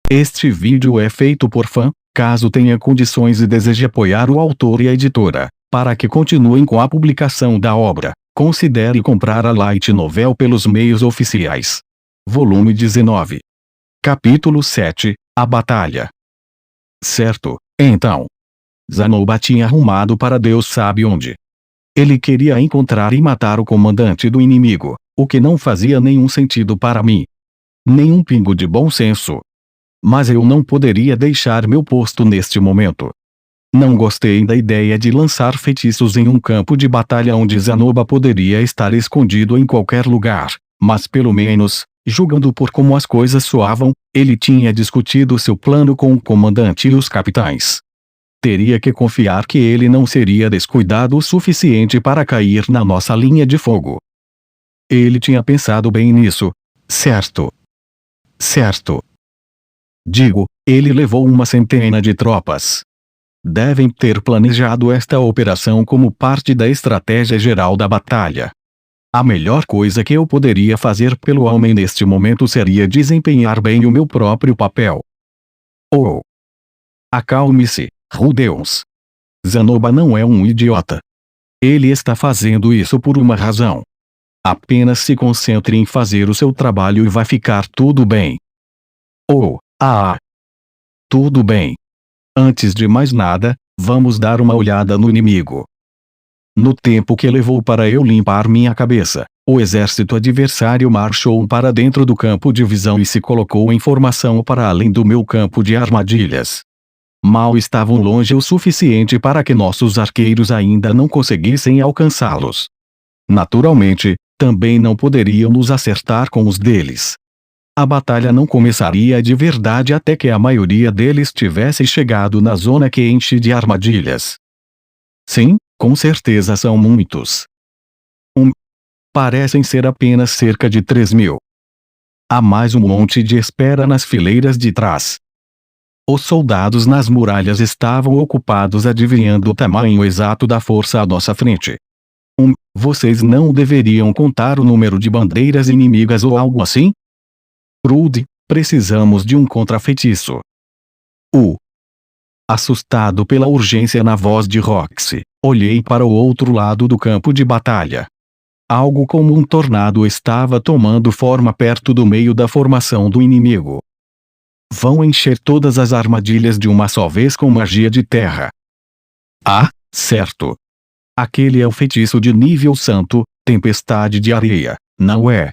Este vídeo é feito por fã. Caso tenha condições e deseje apoiar o autor e a editora, para que continuem com a publicação da obra, considere comprar a Light Novel pelos meios oficiais. Volume 19. Capítulo 7, A Batalha. Certo, então. Zanoba tinha rumado para Deus sabe onde. Ele queria encontrar e matar o comandante do inimigo, o que não fazia nenhum sentido para mim. Nenhum pingo de bom senso. Mas eu não poderia deixar meu posto neste momento. Não gostei da ideia de lançar feitiços em um campo de batalha onde Zanoba poderia estar escondido em qualquer lugar, mas pelo menos, julgando por como as coisas soavam, ele tinha discutido seu plano com o comandante e os capitães. Teria que confiar que ele não seria descuidado o suficiente para cair na nossa linha de fogo. Ele tinha pensado bem nisso, certo? Certo. Digo, ele levou uma centena de tropas. Devem ter planejado esta operação como parte da estratégia geral da batalha. A melhor coisa que eu poderia fazer pelo homem neste momento seria desempenhar bem o meu próprio papel. Oh! Acalme-se, Rudeus. Zanoba não é um idiota. Ele está fazendo isso por uma razão. Apenas se concentre em fazer o seu trabalho e vai ficar tudo bem. Oh! Tudo bem. Antes de mais nada, vamos dar uma olhada no inimigo. No tempo que levou para eu limpar minha cabeça, o exército adversário marchou para dentro do campo de visão e se colocou em formação para além do meu campo de armadilhas. Mal estavam longe o suficiente para que nossos arqueiros ainda não conseguissem alcançá-los. Naturalmente, também não poderiam nos acertar com os deles. A batalha não começaria de verdade até que a maioria deles tivesse chegado na zona quente de armadilhas. Sim, com certeza são muitos. Parecem ser apenas cerca de 3.000. Há mais um monte de espera nas fileiras de trás. Os soldados nas muralhas estavam ocupados adivinhando o tamanho exato da força à nossa frente. Vocês não deveriam contar o número de bandeiras inimigas ou algo assim? Rude, precisamos de um contrafeitiço. Assustado pela urgência na voz de Roxy, olhei para o outro lado do campo de batalha. Algo como um tornado estava tomando forma perto do meio da formação do inimigo. Vão encher todas as armadilhas de uma só vez com magia de terra. Ah, certo. Aquele é o feitiço de nível santo, tempestade de areia, não é?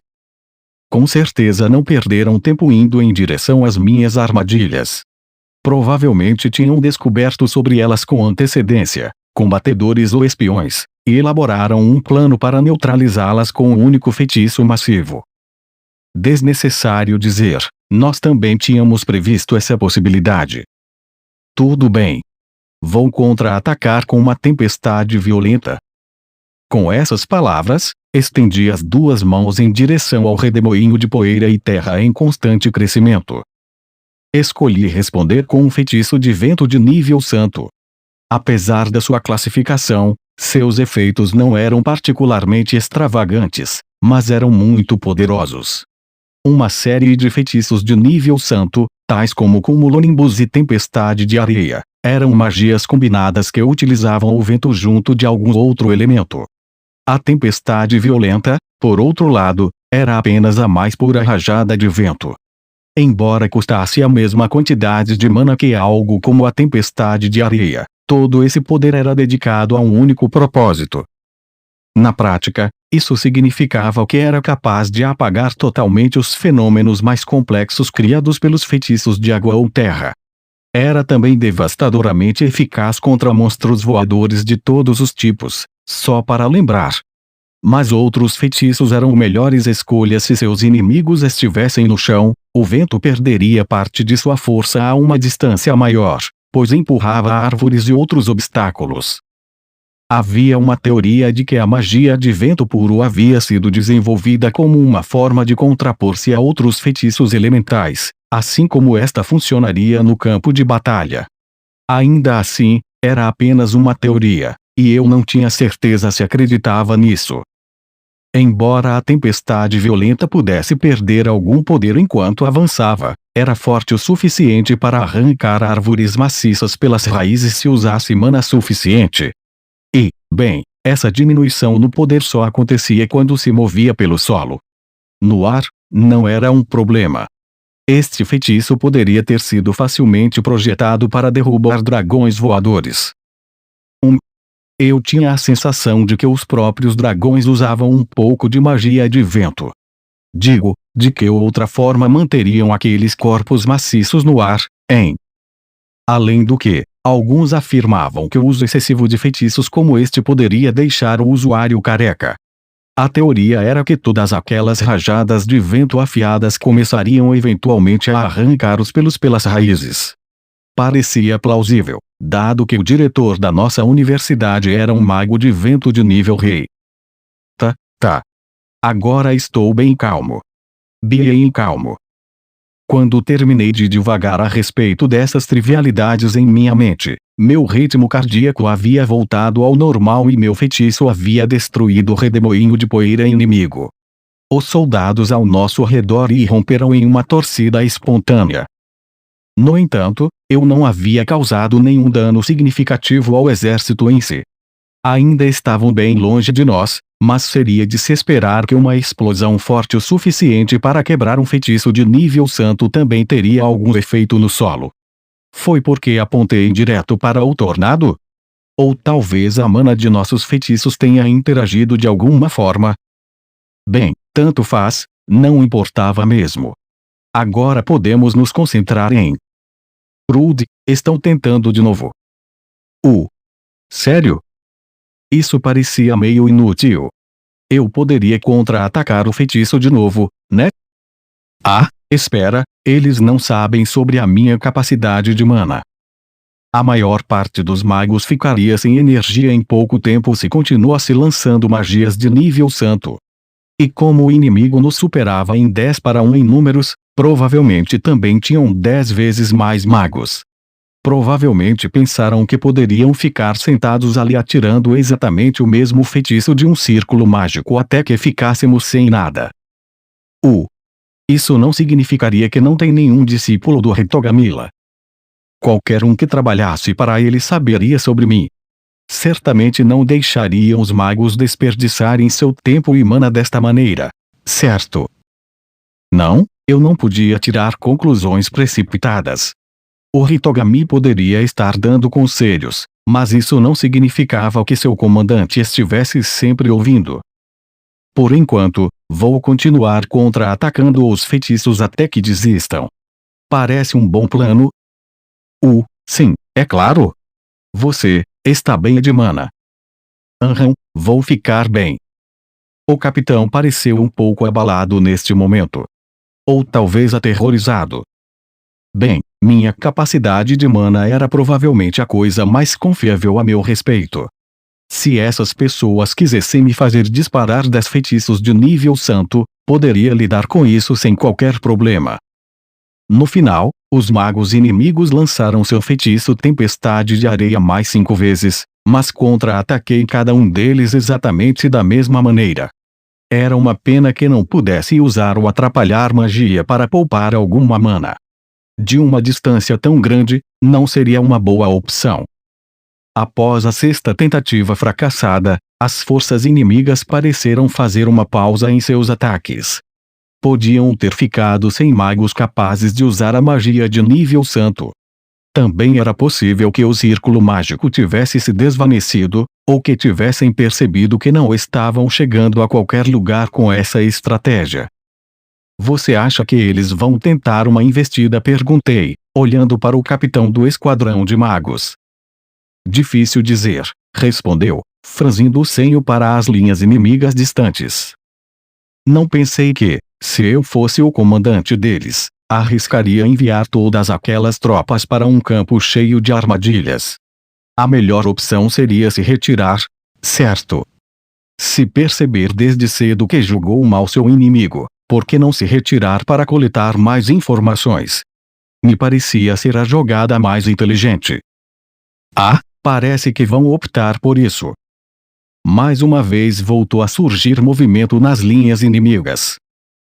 Com certeza não perderam tempo indo em direção às minhas armadilhas. Provavelmente tinham descoberto sobre elas com antecedência, combatedores ou espiões, e elaboraram um plano para neutralizá-las com um único feitiço massivo. Desnecessário dizer, nós também tínhamos previsto essa possibilidade. Tudo bem. Vou contra-atacar com uma tempestade violenta. Com essas palavras, estendi as duas mãos em direção ao redemoinho de poeira e terra em constante crescimento. Escolhi responder com um feitiço de vento de nível santo. Apesar da sua classificação, seus efeitos não eram particularmente extravagantes, mas eram muito poderosos. Uma série de feitiços de nível santo, tais como Cumulonimbus e Tempestade de Areia, eram magias combinadas que utilizavam o vento junto de algum outro elemento. A tempestade violenta, por outro lado, era apenas a mais pura rajada de vento. Embora custasse a mesma quantidade de mana que algo como a tempestade de areia, todo esse poder era dedicado a um único propósito. Na prática, isso significava que era capaz de apagar totalmente os fenômenos mais complexos criados pelos feitiços de água ou terra. Era também devastadoramente eficaz contra monstros voadores de todos os tipos, só para lembrar. Mas outros feitiços eram melhores escolhas se seus inimigos estivessem no chão, o vento perderia parte de sua força a uma distância maior, pois empurrava árvores e outros obstáculos. Havia uma teoria de que a magia de vento puro havia sido desenvolvida como uma forma de contrapor-se a outros feitiços elementais, assim como esta funcionaria no campo de batalha. Ainda assim, era apenas uma teoria, e eu não tinha certeza se acreditava nisso. Embora a tempestade violenta pudesse perder algum poder enquanto avançava, era forte o suficiente para arrancar árvores maciças pelas raízes se usasse mana suficiente. E, bem, essa diminuição no poder só acontecia quando se movia pelo solo. No ar, não era um problema. Este feitiço poderia ter sido facilmente projetado para derrubar dragões voadores. Eu tinha a sensação de que os próprios dragões usavam um pouco de magia de vento. Digo, de que outra forma manteriam aqueles corpos maciços no ar, hein? Além do que, alguns afirmavam que o uso excessivo de feitiços como este poderia deixar o usuário careca. A teoria era que todas aquelas rajadas de vento afiadas começariam eventualmente a arrancar os pelos pelas raízes. Parecia plausível, dado que o diretor da nossa universidade era um mago de vento de nível rei. Tá. Agora estou bem calmo. Bem calmo. Quando terminei de divagar a respeito dessas trivialidades em minha mente, meu ritmo cardíaco havia voltado ao normal e meu feitiço havia destruído o redemoinho de poeira inimigo. Os soldados ao nosso redor irromperam em uma torcida espontânea. No entanto, eu não havia causado nenhum dano significativo ao exército em si. Ainda estavam bem longe de nós, mas seria de se esperar que uma explosão forte o suficiente para quebrar um feitiço de nível santo também teria algum efeito no solo. Foi porque apontei direto para o tornado? Ou talvez a mana de nossos feitiços tenha interagido de alguma forma? Bem, tanto faz, não importava mesmo. Agora podemos nos concentrar em... Rude, estão tentando de novo. Sério? Isso parecia meio inútil. Eu poderia contra-atacar o feitiço de novo, né? Espera, eles não sabem sobre a minha capacidade de mana. A maior parte dos magos ficaria sem energia em pouco tempo se continuasse lançando magias de nível santo. E como o inimigo nos superava em 10-1 em números, provavelmente também tinham 10 vezes mais magos. Provavelmente pensaram que poderiam ficar sentados ali atirando exatamente o mesmo feitiço de um círculo mágico até que ficássemos sem nada. Isso não significaria que não tem nenhum discípulo do Hitogamila. Qualquer um que trabalhasse para ele saberia sobre mim. Certamente não deixariam os magos desperdiçarem seu tempo e mana desta maneira, certo? Não, eu não podia tirar conclusões precipitadas. O Hitogami poderia estar dando conselhos, mas isso não significava que seu comandante estivesse sempre ouvindo. Por enquanto, vou continuar contra-atacando os feitiços até que desistam. Parece um bom plano? Sim, é claro. Você está bem de mana. Vou ficar bem. O capitão pareceu um pouco abalado neste momento. Ou talvez aterrorizado. Bem, minha capacidade de mana era provavelmente a coisa mais confiável a meu respeito. Se essas pessoas quisessem me fazer disparar 10 feitiços de nível santo, poderia lidar com isso sem qualquer problema. No final, os magos inimigos lançaram seu feitiço Tempestade de Areia mais 5 vezes, mas contra-ataquei cada um deles exatamente da mesma maneira. Era uma pena que não pudesse usar o Atrapalhar Magia para poupar alguma mana. De uma distância tão grande, não seria uma boa opção. Após a 6ª tentativa fracassada, as forças inimigas pareceram fazer uma pausa em seus ataques. Podiam ter ficado sem magos capazes de usar a magia de nível santo. Também era possível que o círculo mágico tivesse se desvanecido, ou que tivessem percebido que não estavam chegando a qualquer lugar com essa estratégia. Você acha que eles vão tentar uma investida? Perguntei, olhando para o capitão do esquadrão de magos. Difícil dizer, respondeu, franzindo o senho para as linhas inimigas distantes. Não pensei que, se eu fosse o comandante deles, arriscaria enviar todas aquelas tropas para um campo cheio de armadilhas. A melhor opção seria se retirar, certo? Se perceber desde cedo que julgou mal seu inimigo, por que não se retirar para coletar mais informações? Me parecia ser a jogada mais inteligente. Parece que vão optar por isso. Mais uma vez voltou a surgir movimento nas linhas inimigas.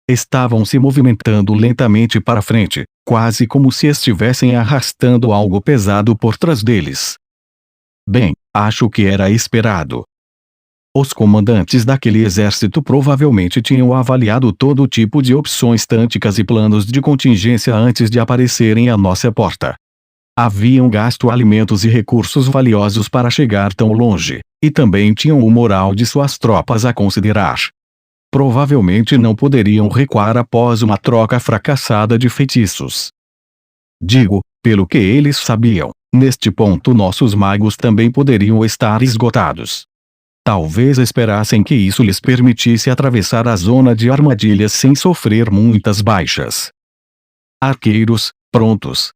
Estavam se movimentando lentamente para frente, quase como se estivessem arrastando algo pesado por trás deles. Bem, acho que era esperado. Os comandantes daquele exército provavelmente tinham avaliado todo tipo de opções táticas e planos de contingência antes de aparecerem à nossa porta. Haviam gasto alimentos e recursos valiosos para chegar tão longe, e também tinham o moral de suas tropas a considerar. Provavelmente não poderiam recuar após uma troca fracassada de feitiços. Digo, pelo que eles sabiam, neste ponto nossos magos também poderiam estar esgotados. Talvez esperassem que isso lhes permitisse atravessar a zona de armadilhas sem sofrer muitas baixas. Arqueiros, prontos.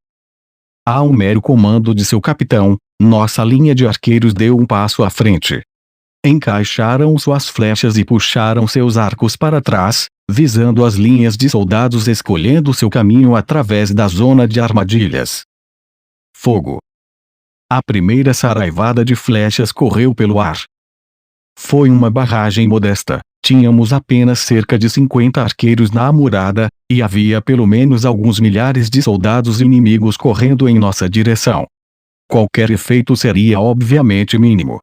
A um mero comando de seu capitão, nossa linha de arqueiros deu um passo à frente. Encaixaram suas flechas e puxaram seus arcos para trás, visando as linhas de soldados escolhendo seu caminho através da zona de armadilhas. Fogo. A primeira saraivada de flechas correu pelo ar. Foi uma barragem modesta, tínhamos apenas cerca de 50 arqueiros na amurada, e havia pelo menos alguns milhares de soldados inimigos correndo em nossa direção. Qualquer efeito seria obviamente mínimo.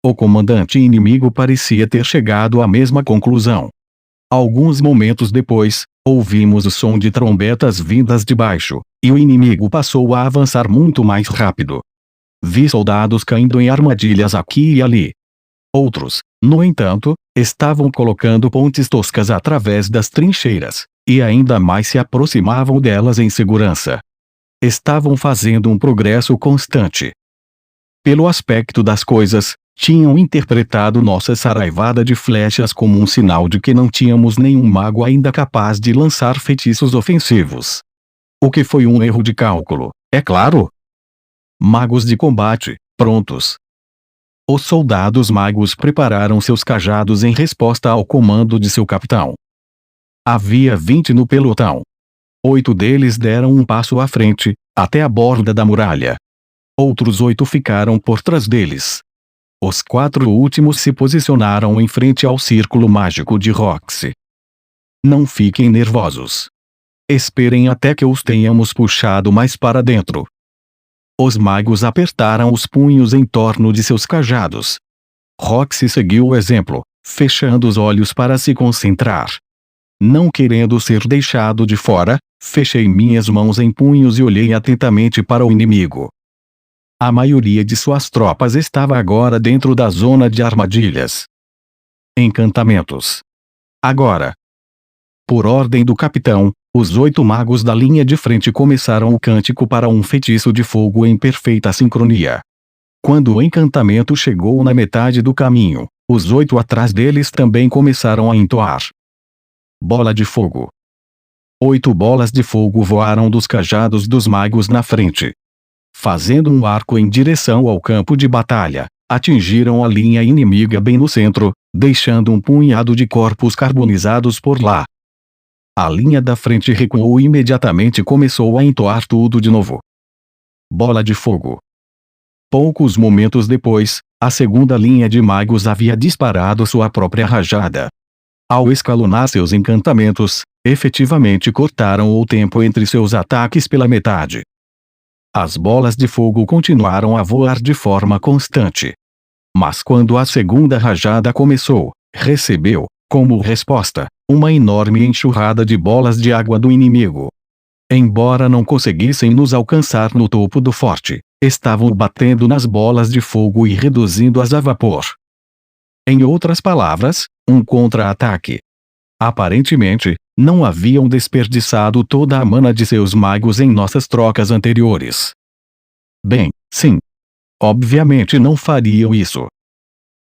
O comandante inimigo parecia ter chegado à mesma conclusão. Alguns momentos depois, ouvimos o som de trombetas vindas de baixo, e o inimigo passou a avançar muito mais rápido. Vi soldados caindo em armadilhas aqui e ali. Outros, no entanto, estavam colocando pontes toscas através das trincheiras, e ainda mais se aproximavam delas em segurança. Estavam fazendo um progresso constante. Pelo aspecto das coisas, tinham interpretado nossa saraivada de flechas como um sinal de que não tínhamos nenhum mago ainda capaz de lançar feitiços ofensivos. O que foi um erro de cálculo, é claro. Magos de combate, prontos. Os soldados magos prepararam seus cajados em resposta ao comando de seu capitão. Havia 20 no pelotão. 8 deles deram um passo à frente, até a borda da muralha. Outros 8 ficaram por trás deles. Os 4 últimos se posicionaram em frente ao círculo mágico de Roxy. Não fiquem nervosos. Esperem até que os tenhamos puxado mais para dentro. Os magos apertaram os punhos em torno de seus cajados. Roxy seguiu o exemplo, fechando os olhos para se concentrar. Não querendo ser deixado de fora, fechei minhas mãos em punhos e olhei atentamente para o inimigo. A maioria de suas tropas estava agora dentro da zona de armadilhas. Encantamentos. Agora. Por ordem do capitão, os 8 magos da linha de frente começaram o cântico para um feitiço de fogo em perfeita sincronia. Quando o encantamento chegou na metade do caminho, os 8 atrás deles também começaram a entoar. Bola de fogo. 8 bolas de fogo voaram dos cajados dos magos na frente. Fazendo um arco em direção ao campo de batalha, atingiram a linha inimiga bem no centro, deixando um punhado de corpos carbonizados por lá. A linha da frente recuou e imediatamente começou a entoar tudo de novo. Bola de fogo. Poucos momentos depois, a segunda linha de magos havia disparado sua própria rajada. Ao escalonar seus encantamentos, efetivamente cortaram o tempo entre seus ataques pela metade. As bolas de fogo continuaram a voar de forma constante. Mas quando a segunda rajada começou, recebeu, como resposta, uma enorme enxurrada de bolas de água do inimigo. Embora não conseguissem nos alcançar no topo do forte, estavam batendo nas bolas de fogo e reduzindo-as a vapor. Em outras palavras, um contra-ataque. Aparentemente, não haviam desperdiçado toda a mana de seus magos em nossas trocas anteriores. Bem, sim. Obviamente não fariam isso.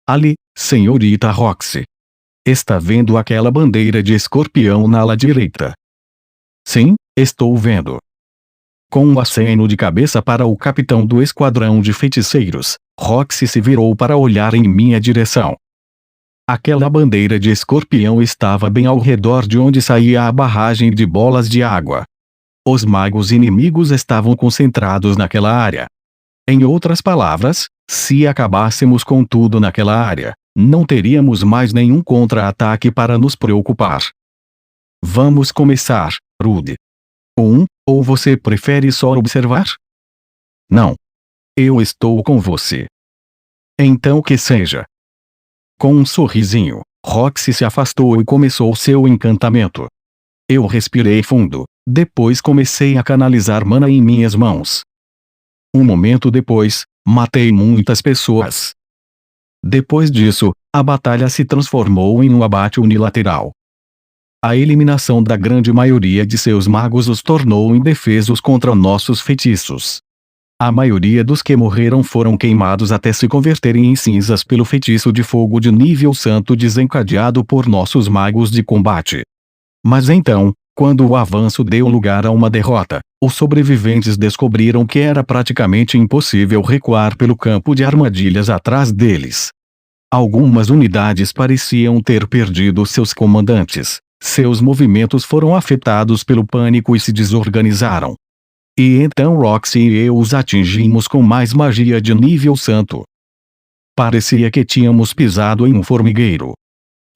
Ali, senhorita Roxy. Está vendo aquela bandeira de escorpião na ala direita? Sim, estou vendo. Com um aceno de cabeça para o capitão do esquadrão de feiticeiros, Roxy se virou para olhar em minha direção. Aquela bandeira de escorpião estava bem ao redor de onde saía a barragem de bolas de água. Os magos inimigos estavam concentrados naquela área. Em outras palavras, se acabássemos com tudo naquela área, não teríamos mais nenhum contra-ataque para nos preocupar. Vamos começar, Rude. 1, Ou você prefere só observar? Não. Eu estou com você. Então que seja. Com um sorrisinho, Roxy se afastou e começou seu encantamento. Eu respirei fundo, depois comecei a canalizar mana em minhas mãos. Um momento depois, matei muitas pessoas. Depois disso, a batalha se transformou em um abate unilateral. A eliminação da grande maioria de seus magos os tornou indefesos contra nossos feitiços. A maioria dos que morreram foram queimados até se converterem em cinzas pelo feitiço de fogo de nível santo desencadeado por nossos magos de combate. Mas então, quando o avanço deu lugar a uma derrota, os sobreviventes descobriram que era praticamente impossível recuar pelo campo de armadilhas atrás deles. Algumas unidades pareciam ter perdido seus comandantes, seus movimentos foram afetados pelo pânico e se desorganizaram. E então Roxy e eu os atingimos com mais magia de nível santo. Parecia que tínhamos pisado em um formigueiro.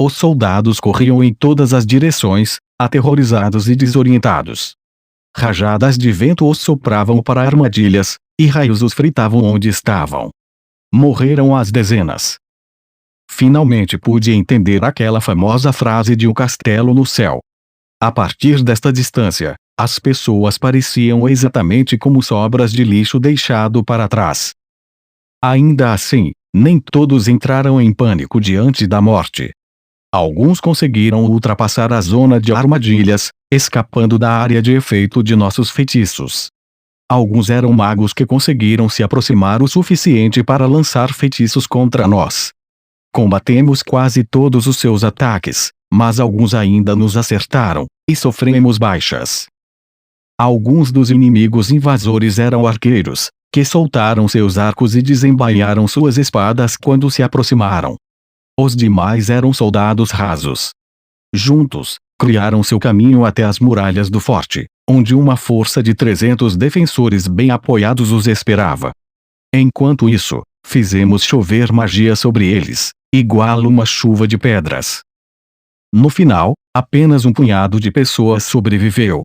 Os soldados corriam em todas as direções, aterrorizados e desorientados. Rajadas de vento os sopravam para armadilhas, e raios os fritavam onde estavam. Morreram às dezenas. Finalmente pude entender aquela famosa frase de um castelo no céu. A partir desta distância, as pessoas pareciam exatamente como sobras de lixo deixado para trás. Ainda assim, nem todos entraram em pânico diante da morte. Alguns conseguiram ultrapassar a zona de armadilhas, escapando da área de efeito de nossos feitiços. Alguns eram magos que conseguiram se aproximar o suficiente para lançar feitiços contra nós. Combatemos quase todos os seus ataques, mas alguns ainda nos acertaram, e sofremos baixas. Alguns dos inimigos invasores eram arqueiros, que soltaram seus arcos e desembainharam suas espadas quando se aproximaram. Os demais eram soldados rasos. Juntos, criaram seu caminho até as muralhas do forte, onde uma força de 300 defensores bem apoiados os esperava. Enquanto isso, fizemos chover magia sobre eles, igual uma chuva de pedras. No final, apenas um punhado de pessoas sobreviveu.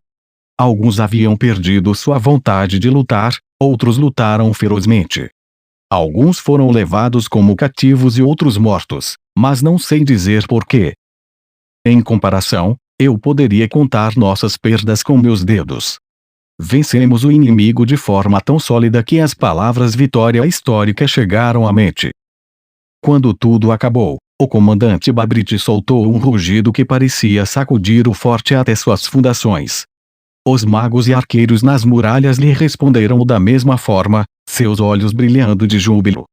Alguns haviam perdido sua vontade de lutar, outros lutaram ferozmente. Alguns foram levados como cativos e outros mortos, mas não sei dizer porquê. Em comparação, eu poderia contar nossas perdas com meus dedos. Vencemos o inimigo de forma tão sólida que as palavras vitória histórica chegaram à mente. Quando tudo acabou, o comandante Babrit soltou um rugido que parecia sacudir o forte até suas fundações. Os magos e arqueiros nas muralhas lhe responderam da mesma forma, seus olhos brilhando de júbilo.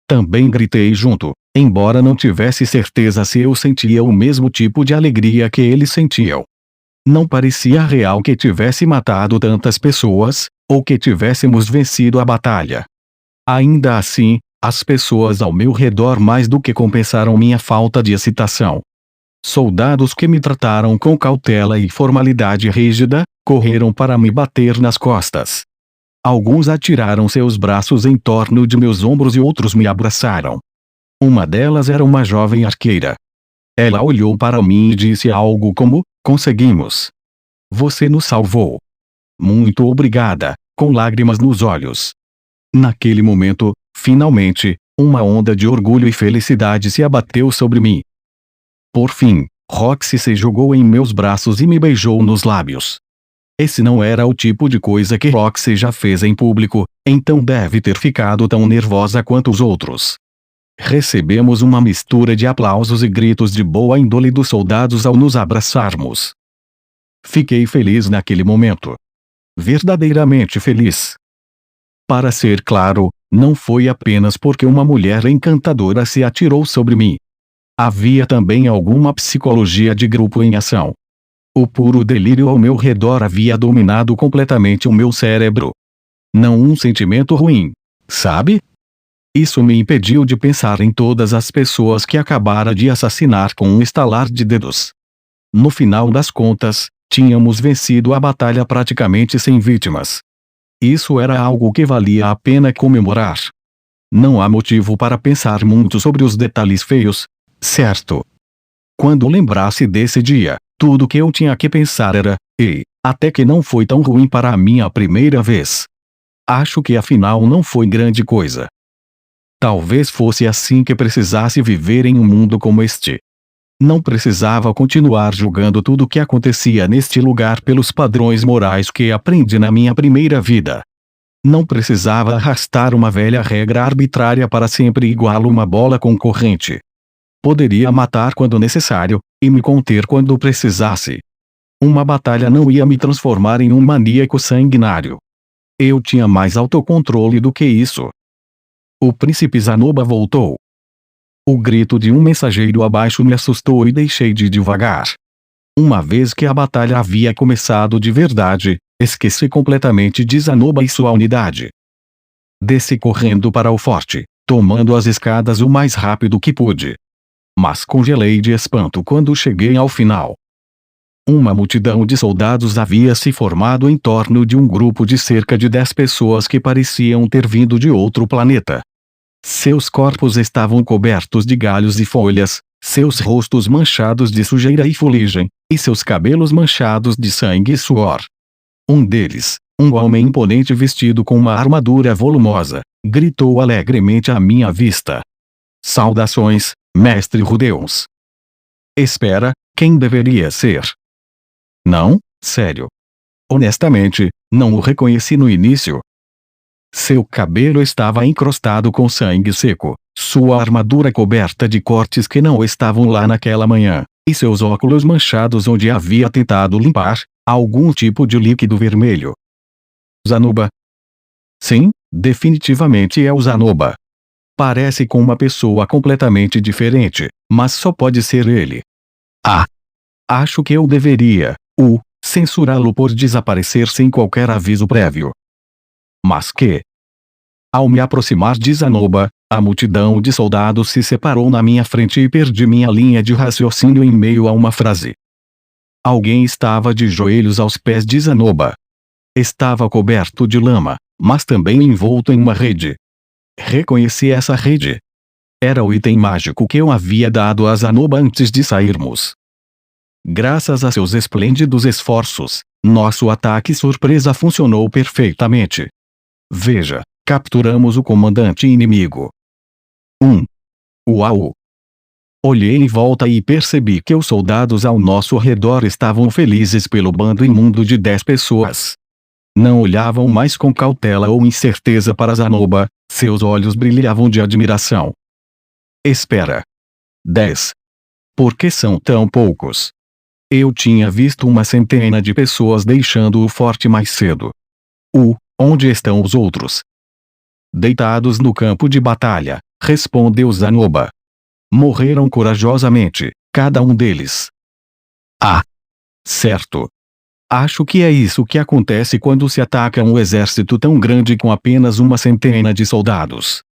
Também gritei junto, embora não tivesse certeza se eu sentia o mesmo tipo de alegria que eles sentiam. Não parecia real que tivesse matado tantas pessoas, ou que tivéssemos vencido a batalha. Ainda assim, as pessoas ao meu redor mais do que compensaram minha falta de excitação. Soldados que me trataram com cautela e formalidade rígida, correram para me bater nas costas. Alguns atiraram seus braços em torno de meus ombros e outros me abraçaram. Uma delas era uma jovem arqueira. Ela olhou para mim e disse algo como: "Conseguimos. Você nos salvou. Muito obrigada", com lágrimas nos olhos. Naquele momento, finalmente, uma onda de orgulho e felicidade se abateu sobre mim. Por fim, Roxy se jogou em meus braços e me beijou nos lábios. Esse não era o tipo de coisa que Roxy já fez em público, então deve ter ficado tão nervosa quanto os outros. Recebemos uma mistura de aplausos e gritos de boa índole dos soldados ao nos abraçarmos. Fiquei feliz naquele momento. Verdadeiramente feliz. Para ser claro, não foi apenas porque uma mulher encantadora se atirou sobre mim. Havia também alguma psicologia de grupo em ação. O puro delírio ao meu redor havia dominado completamente o meu cérebro. Não um sentimento ruim, sabe? Isso me impediu de pensar em todas as pessoas que acabara de assassinar com um estalar de dedos. No final das contas, tínhamos vencido a batalha praticamente sem vítimas. Isso era algo que valia a pena comemorar. Não há motivo para pensar muito sobre os detalhes feios, certo? Quando lembrasse desse dia, tudo que eu tinha que pensar era: ei, Até que não foi tão ruim para a minha primeira vez. Acho que afinal não foi grande coisa. Talvez fosse assim que precisasse viver em um mundo como este. Não precisava continuar julgando tudo o que acontecia neste lugar pelos padrões morais que aprendi na minha primeira vida. Não precisava arrastar uma velha regra arbitrária para sempre igual uma bola com corrente. Poderia matar quando necessário, e me conter quando precisasse. Uma batalha não ia me transformar em um maníaco sanguinário. Eu tinha mais autocontrole do que isso. O príncipe Zanoba voltou. O grito de um mensageiro abaixo me assustou e deixei de devagar. Uma vez que a batalha havia começado de verdade, esqueci completamente de Zanoba e sua unidade. Desci correndo para o forte, tomando as escadas o mais rápido que pude. Mas congelei de espanto quando cheguei ao final. Uma multidão de soldados havia se formado em torno de um grupo de cerca de 10 pessoas que pareciam ter vindo de outro planeta. Seus corpos estavam cobertos de galhos e folhas, seus rostos manchados de sujeira e fuligem, e seus cabelos manchados de sangue e suor. Um deles, um homem imponente vestido com uma armadura volumosa, gritou alegremente à minha vista: "Saudações, mestre Rudeus!" Espera, quem deveria ser? Não, sério. Honestamente, não o reconheci no início. Seu cabelo estava encrostado com sangue seco, sua armadura coberta de cortes que não estavam lá naquela manhã, e seus óculos manchados onde havia tentado limpar algum tipo de líquido vermelho. Zanoba? Sim, definitivamente é o Zanoba. Parece com uma pessoa completamente diferente, mas só pode ser ele. Ah! Acho que eu deveria censurá-lo por desaparecer sem qualquer aviso prévio. Mas que? Ao me aproximar de Zanoba, a multidão de soldados se separou na minha frente e perdi minha linha de raciocínio em meio a uma frase. Alguém estava de joelhos aos pés de Zanoba. Estava coberto de lama, mas também envolto em uma rede. Reconheci essa rede. Era o item mágico que eu havia dado a Zanoba antes de sairmos. Graças a seus esplêndidos esforços, nosso ataque surpresa funcionou perfeitamente. Veja, capturamos o comandante inimigo. Uau! Olhei em volta e percebi que os soldados ao nosso redor estavam felizes pelo bando imundo de 10 pessoas. Não olhavam mais com cautela ou incerteza para Zanoba, seus olhos brilhavam de admiração. Espera. 10. Por que são tão poucos? Eu tinha visto uma centena de pessoas deixando o forte mais cedo. Onde estão os outros? Deitados no campo de batalha, respondeu Zanoba. Morreram corajosamente, cada um deles. Ah! Certo. Acho que é isso que acontece quando se ataca um exército tão grande com apenas uma centena de soldados.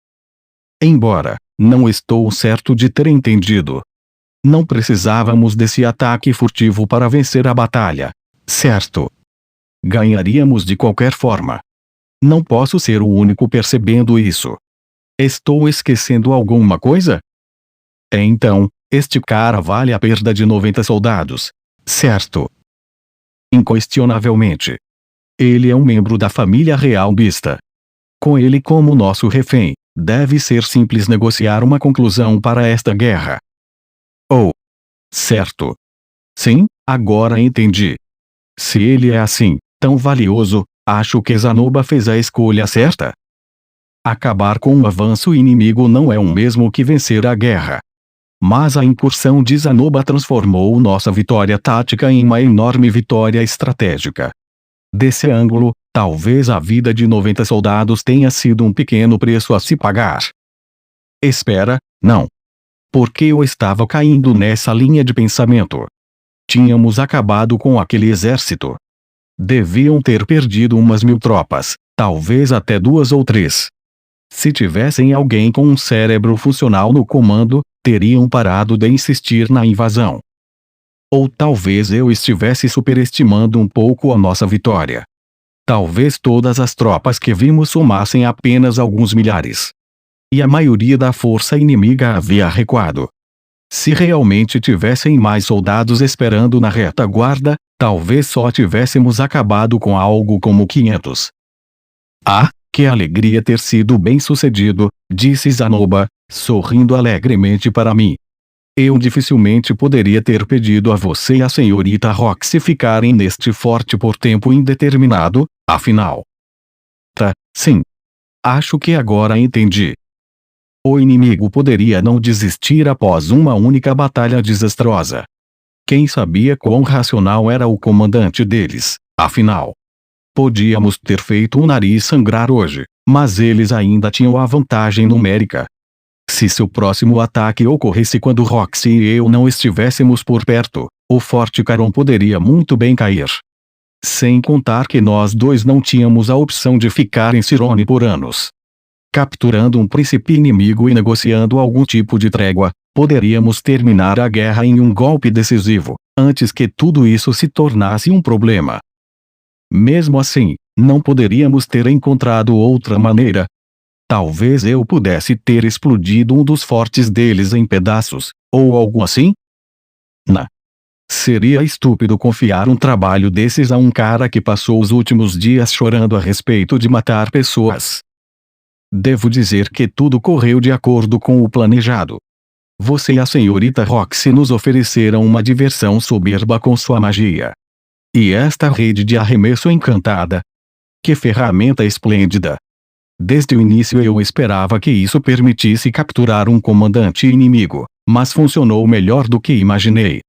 Embora, não estou certo de ter entendido. Não precisávamos desse ataque furtivo para vencer a batalha, certo? Ganharíamos de qualquer forma. Não posso ser o único percebendo isso. Estou esquecendo alguma coisa? Então, este cara vale a perda de 90 soldados, certo? Inquestionavelmente. Ele é um membro da família real Bista. Com ele como nosso refém, deve ser simples negociar uma conclusão para esta guerra. Certo. Sim, agora entendi. Se ele é assim, tão valioso, acho que Zanoba fez a escolha certa. Acabar com o avanço inimigo não é o mesmo que vencer a guerra. Mas a incursão de Zanoba transformou nossa vitória tática em uma enorme vitória estratégica. Desse ângulo, talvez a vida de 90 soldados tenha sido um pequeno preço a se pagar. Espera, não. Por que eu estava caindo nessa linha de pensamento? Tínhamos acabado com aquele exército. Deviam ter perdido umas 1000 tropas, talvez até 2 ou 3. Se tivessem alguém com um cérebro funcional no comando, teriam parado de insistir na invasão. Ou talvez eu estivesse superestimando um pouco a nossa vitória. Talvez todas as tropas que vimos somassem apenas alguns milhares. E a maioria da força inimiga havia recuado. Se realmente tivessem mais soldados esperando na retaguarda, Talvez só tivéssemos acabado com algo como 500. Ah, que alegria ter sido bem-sucedido, disse Zanoba, sorrindo alegremente para mim. Eu dificilmente poderia ter pedido a você e a senhorita Roxy ficarem neste forte por tempo indeterminado, afinal. Tá, sim. Acho que agora entendi. O inimigo poderia não desistir após uma única batalha desastrosa. Quem sabia quão racional era o comandante deles, afinal. Podíamos ter feito o nariz sangrar hoje, mas eles ainda tinham a vantagem numérica. Se seu próximo ataque ocorresse quando Roxy e eu não estivéssemos por perto, o Forte Caron poderia muito bem cair. Sem contar que nós dois não tínhamos a opção de ficar em Cirone por anos. Capturando um príncipe inimigo e negociando algum tipo de trégua, poderíamos terminar a guerra em um golpe decisivo, antes que tudo isso se tornasse um problema. Mesmo assim, não poderíamos ter encontrado outra maneira. Talvez eu pudesse ter explodido um dos fortes deles em pedaços, ou algo assim? Não. Seria estúpido confiar um trabalho desses a um cara que passou os últimos dias chorando a respeito de matar pessoas. Devo dizer que tudo correu de acordo com o planejado. Você e a senhorita Roxy nos ofereceram uma diversão soberba com sua magia. E esta rede de arremesso encantada. Que ferramenta esplêndida! Desde o início eu esperava que isso permitisse capturar um comandante inimigo, mas funcionou melhor do que imaginei.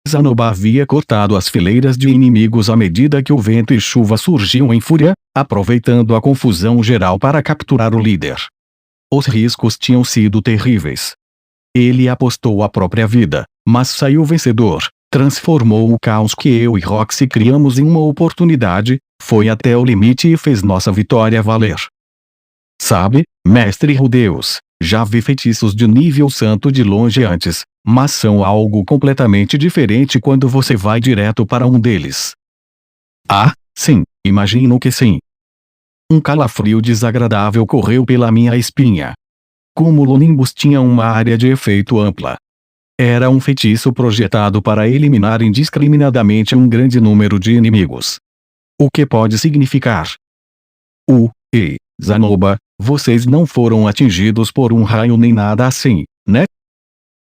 Zanoba havia cortado as fileiras de inimigos à medida que o vento e chuva surgiam em fúria, aproveitando a confusão geral para capturar o líder. Os riscos tinham sido terríveis. Ele apostou a própria vida, mas saiu vencedor, transformou o caos que eu e Roxy criamos em uma oportunidade, foi até o limite e fez nossa vitória valer. Sabe, mestre Rudeus, já vi feitiços de nível santo de longe antes, mas são algo completamente diferente quando você vai direto para um deles. Ah, sim, imagino que sim. Um calafrio desagradável correu pela minha espinha. Cumulonimbus tinha uma área de efeito ampla. Era um feitiço projetado para eliminar indiscriminadamente um grande número de inimigos. O que pode significar? Ei, Zanoba, vocês não foram atingidos por um raio nem nada assim, né?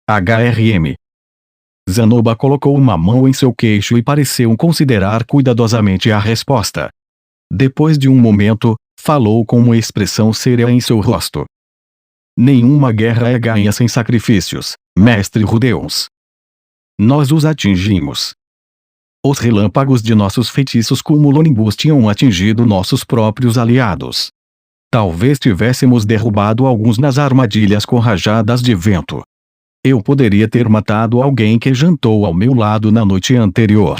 HRM. Zanoba colocou uma mão em seu queixo e pareceu considerar cuidadosamente a resposta. Depois de um momento, falou com uma expressão séria em seu rosto. Nenhuma guerra é ganha sem sacrifícios, mestre Rudeus. Nós os atingimos. Os relâmpagos de nossos feitiços Cumulonimbus tinham atingido nossos próprios aliados. Talvez tivéssemos derrubado alguns nas armadilhas com rajadas de vento. Eu poderia ter matado alguém que jantou ao meu lado na noite anterior.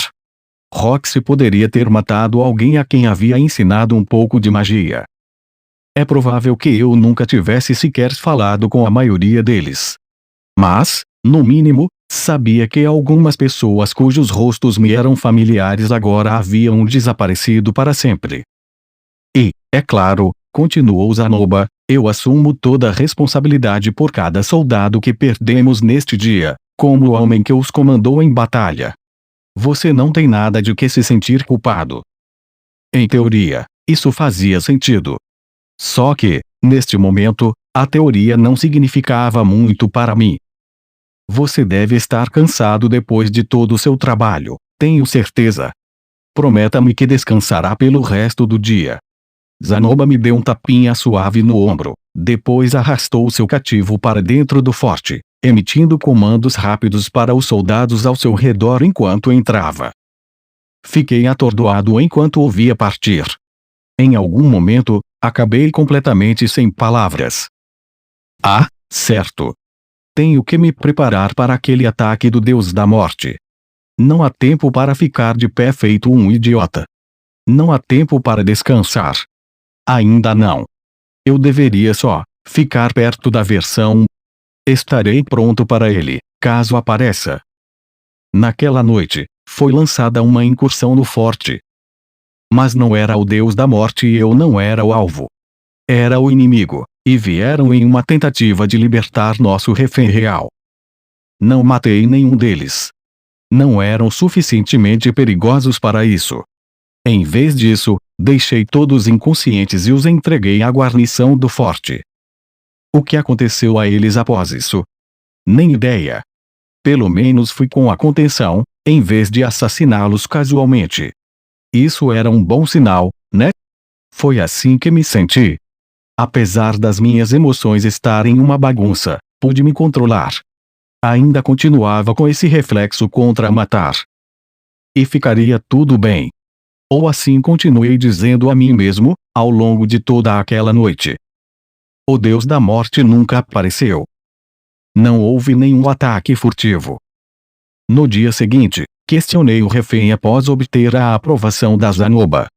Roxy poderia ter matado alguém a quem havia ensinado um pouco de magia. É provável que eu nunca tivesse sequer falado com a maioria deles. Mas, no mínimo, sabia que algumas pessoas cujos rostos me eram familiares agora haviam desaparecido para sempre. E, é claro, continuou Zanoba, eu assumo toda a responsabilidade por cada soldado que perdemos neste dia, como o homem que os comandou em batalha. Você não tem nada de que se sentir culpado. Em teoria, isso fazia sentido. Só que, neste momento, a teoria não significava muito para mim. Você deve estar cansado depois de todo o seu trabalho, tenho certeza. Prometa-me que descansará pelo resto do dia. Zanoba me deu um tapinha suave no ombro, depois arrastou seu cativo para dentro do forte, emitindo comandos rápidos para os soldados ao seu redor enquanto entrava. Fiquei atordoado enquanto o via partir. Em algum momento, acabei completamente sem palavras. Ah, certo. Tenho que me preparar para aquele ataque do Deus da Morte. Não há tempo para ficar de pé feito um idiota. Não há tempo para descansar. Ainda não. Eu deveria só ficar perto da versão. Estarei pronto para ele, caso apareça. Naquela noite, foi lançada uma incursão no forte. Mas não era o Deus da Morte e eu não era o alvo. Era o inimigo, e vieram em uma tentativa de libertar nosso refém real. Não matei nenhum deles. não eram suficientemente perigosos para isso. Em vez disso, deixei todos inconscientes e os entreguei à guarnição do forte. O que aconteceu a eles após isso? Nem ideia. Pelo menos fui com a contenção, em vez de assassiná-los casualmente. Isso era um bom sinal, né? Foi assim que me senti. Apesar das minhas emoções estarem uma bagunça, pude me controlar. Ainda continuava com esse reflexo contra matar. E ficaria tudo bem. Ou assim continuei dizendo a mim mesmo, ao longo de toda aquela noite. O Deus da morte nunca apareceu. Não houve nenhum ataque furtivo. No dia seguinte, questionei o refém após obter a aprovação da Zanoba.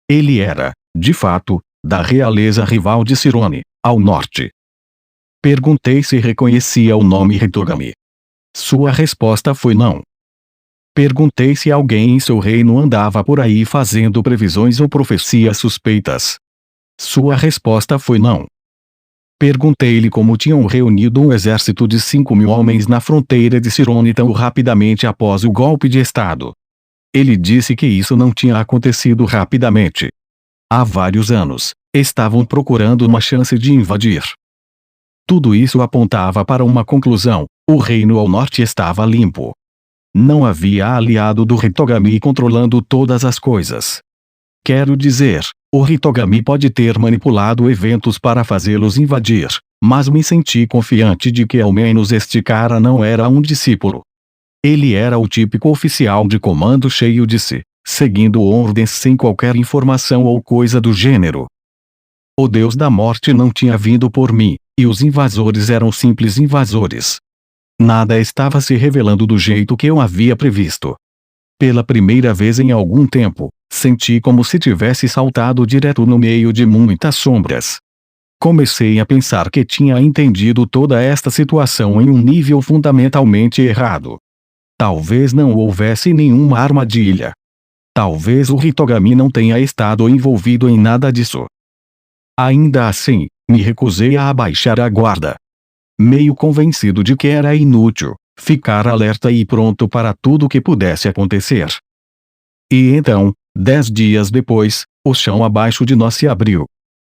Ele era, de fato, da realeza rival de Cirone, ao norte. Perguntei se reconhecia o nome Hitogami. Sua resposta foi não. Perguntei se alguém em seu reino andava por aí fazendo previsões ou profecias suspeitas. Sua resposta foi não. Perguntei-lhe como tinham reunido um exército de 5.000 homens na fronteira de Cirone tão rapidamente após o golpe de estado. Ele disse que isso não tinha acontecido rapidamente. Há vários anos, estavam procurando uma chance de invadir. Tudo isso apontava para uma conclusão: o reino ao norte estava limpo. Não havia aliado do Hitogami controlando todas as coisas. Quero dizer, o Hitogami pode ter manipulado eventos para fazê-los invadir, mas me senti confiante de que ao menos este cara não era um discípulo. Ele era o típico oficial de comando cheio de si, seguindo ordens sem qualquer informação ou coisa do gênero. O Deus da morte não tinha vindo por mim, e os invasores eram simples invasores. Nada estava se revelando do jeito que eu havia previsto. Pela primeira vez em algum tempo, senti como se tivesse saltado direto no meio de muitas sombras. Comecei a pensar que tinha entendido toda esta situação em um nível fundamentalmente errado. Talvez não houvesse nenhuma armadilha. Talvez o Hitogami não tenha estado envolvido em nada disso. Ainda assim, me recusei a abaixar a guarda. Meio convencido de que era inútil ficar alerta e pronto para tudo que pudesse acontecer. E então, 10 dias depois, o chão abaixo de nós se abriu,